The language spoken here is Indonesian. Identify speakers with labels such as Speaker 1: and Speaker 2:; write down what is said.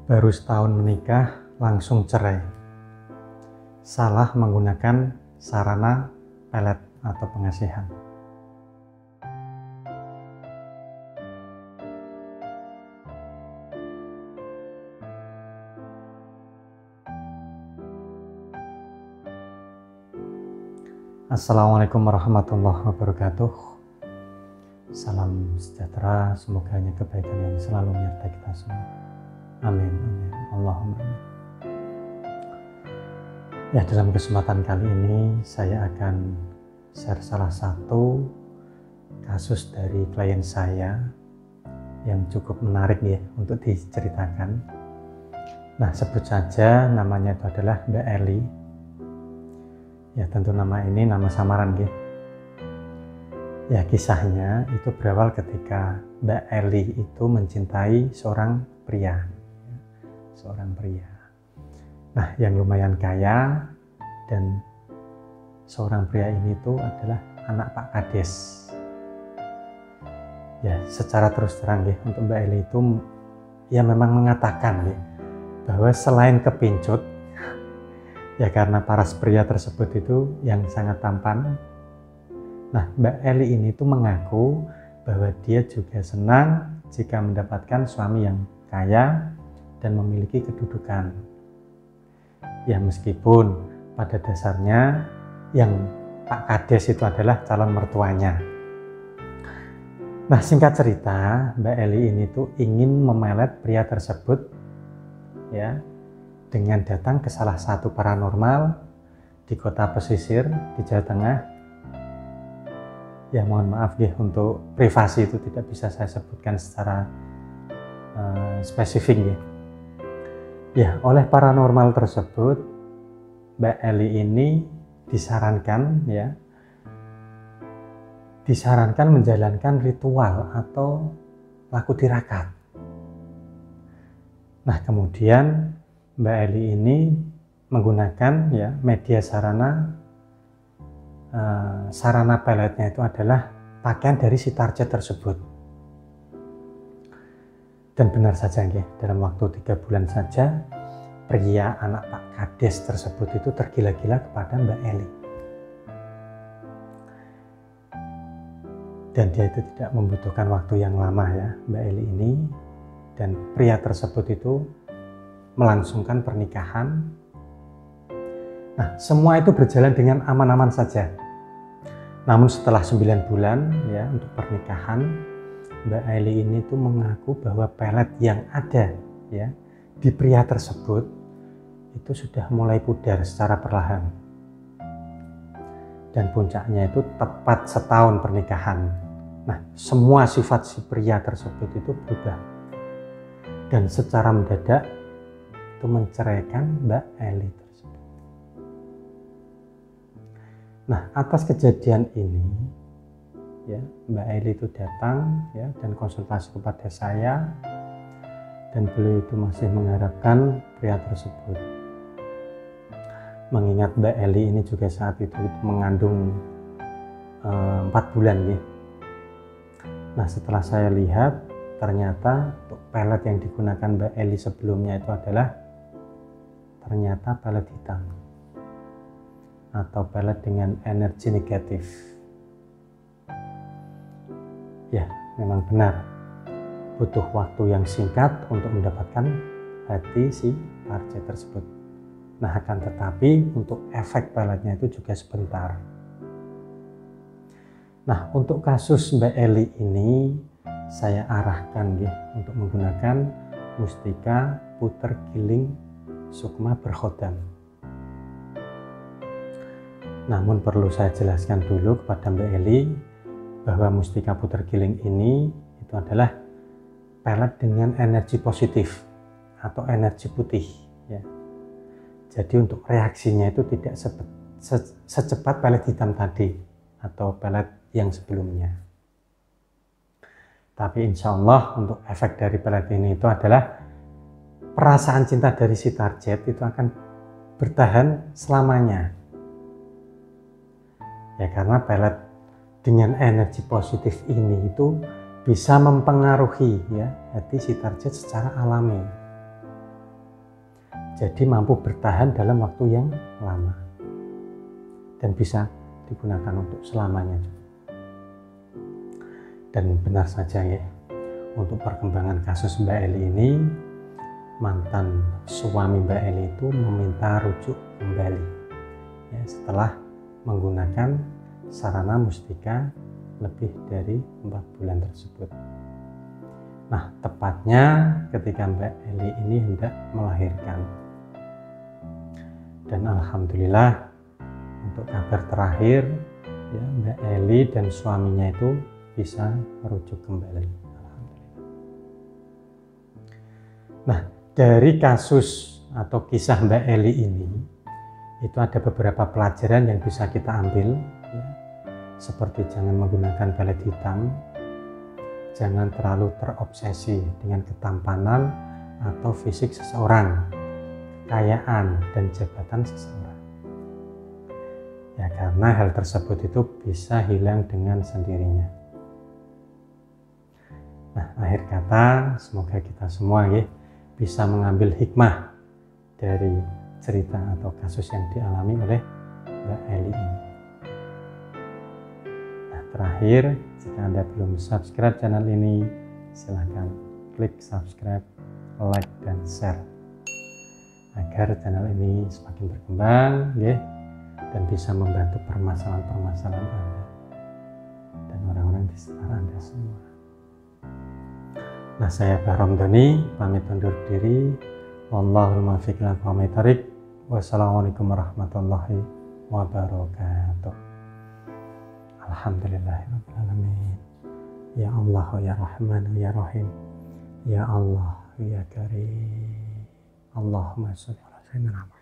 Speaker 1: Baru setahun menikah langsung cerai. Salah menggunakan sarana pelet atau pengasihan. Assalamualaikum warahmatullahi wabarakatuh. Salam sejahtera, semoga hanya kebaikan yang selalu menyertai kita semua. Amin, amin, Allahumma amin. Ya, dalam kesempatan kali ini saya akan share salah satu kasus dari klien saya yang cukup menarik ya untuk diceritakan. Nah, sebut saja namanya itu adalah Mbak Eli. Ya, tentu nama ini nama samaran ya. Ya, kisahnya itu berawal ketika Mbak Eli itu mencintai seorang pria. Nah, yang lumayan kaya, dan seorang pria ini itu adalah anak Pak Kades. Ya, secara terus terang ya, untuk Mbak Eli itu ya memang mengatakan ya, bahwa selain kepincut, ya karena paras pria tersebut itu yang sangat tampan. Nah, Mbak Eli ini tuh mengaku bahwa dia juga senang jika mendapatkan suami yang kaya dan memiliki kedudukan. Ya, meskipun pada dasarnya yang Pak Kades itu adalah calon mertuanya. Nah, singkat cerita, Mbak Eli ini tuh ingin memelet pria tersebut ya dengan datang ke salah satu paranormal di kota pesisir di Jawa Tengah. Ya, mohon maaf ya, untuk privasi itu tidak bisa saya sebutkan secara spesifik ya. Ya, oleh paranormal tersebut Mbak Eli ini disarankan menjalankan ritual atau laku tirakat. Nah, kemudian Mbak Eli ini menggunakan ya media sarana peletnya itu adalah pakaian dari si target tersebut. Dan benar saja ya, dalam waktu 3 bulan saja pria anak Pak Kades tersebut itu tergila-gila kepada Mbak Eli. Dan dia itu tidak membutuhkan waktu yang lama ya, Mbak Eli ini, dan pria tersebut itu melangsungkan pernikahan. Nah, semua itu berjalan dengan aman-aman saja. Namun setelah 9 bulan ya untuk pernikahan, Mbak Eli ini tuh mengaku bahwa pelet yang ada ya di pria tersebut itu sudah mulai pudar secara perlahan. Dan puncaknya itu tepat setahun pernikahan. Nah, semua sifat si pria tersebut itu berubah. Dan secara mendadak itu menceraikan Mbak Eli tersebut. Nah, atas kejadian ini ya, Mbak Eli itu datang ya dan konsultasi kepada saya, dan beliau itu masih mengharapkan pria tersebut. Mengingat Mbak Eli ini juga saat itu mengandung 4 bulan ya. Nah, setelah saya lihat ternyata untuk pelet yang digunakan Mbak Eli sebelumnya itu adalah ternyata pelet hitam atau pelet dengan energi negatif. Ya, memang benar butuh waktu yang singkat untuk mendapatkan hati si target tersebut. Nah, akan tetapi untuk efek peletnya itu juga sebentar. Nah, untuk kasus Mbak Eli ini saya arahkan ya untuk menggunakan mustika puter giling sukma berkhodam. Namun perlu saya jelaskan dulu kepada Mbak Eli bahwa mustika puter giling ini itu adalah pelet dengan energi positif atau energi putih ya. Jadi untuk reaksinya itu tidak secepat pelet hitam tadi atau pelet yang sebelumnya. Tapi insya Allah untuk efek dari pelet ini itu adalah perasaan cinta dari si target itu akan bertahan selamanya. Ya, karena pelet dengan energi positif ini itu bisa mempengaruhi ya hati si target secara alami. jadi mampu bertahan dalam waktu yang lama dan bisa digunakan untuk selamanya. Dan benar saja ya, untuk perkembangan kasus Mbak Eli ini, mantan suami Mbak Eli itu meminta rujuk kembali ya, setelah menggunakan sarana mustika lebih dari 4 bulan tersebut. Nah, tepatnya ketika Mbak Eli ini hendak melahirkan. Dan alhamdulillah untuk kabar terakhir ya, Mbak Eli dan suaminya itu bisa merujuk kembali. Alhamdulillah. Nah, dari kasus atau kisah Mbak Eli ini itu ada beberapa pelajaran yang bisa kita ambil ya, seperti jangan menggunakan pelet hitam, jangan terlalu terobsesi dengan ketampanan atau fisik seseorang, kekayaan dan jabatan seseorang. Ya, karena hal tersebut itu bisa hilang dengan sendirinya. Nah, akhir kata semoga kita semua ya bisa mengambil hikmah dari cerita atau kasus yang dialami oleh Mbak Eli ini. Nah, terakhir, jika Anda belum subscribe channel ini, silahkan klik subscribe, like, dan share agar channel ini semakin berkembang ya, dan bisa membantu permasalahan-permasalahan Anda dan orang-orang di sekitar Anda semua. Nah, saya Bahrom Doni pamit undur diri. Wallahul muwaffiq ila aqwamit thoriq. Wassalamualaikum warahmatullahi wabarakatuh. Alhamdulillahirabbil alamin. Ya Allah ya Rahman ya Rahim. Ya Allah ya Karim. Allahumma shalli ala sayyidina Muhammad.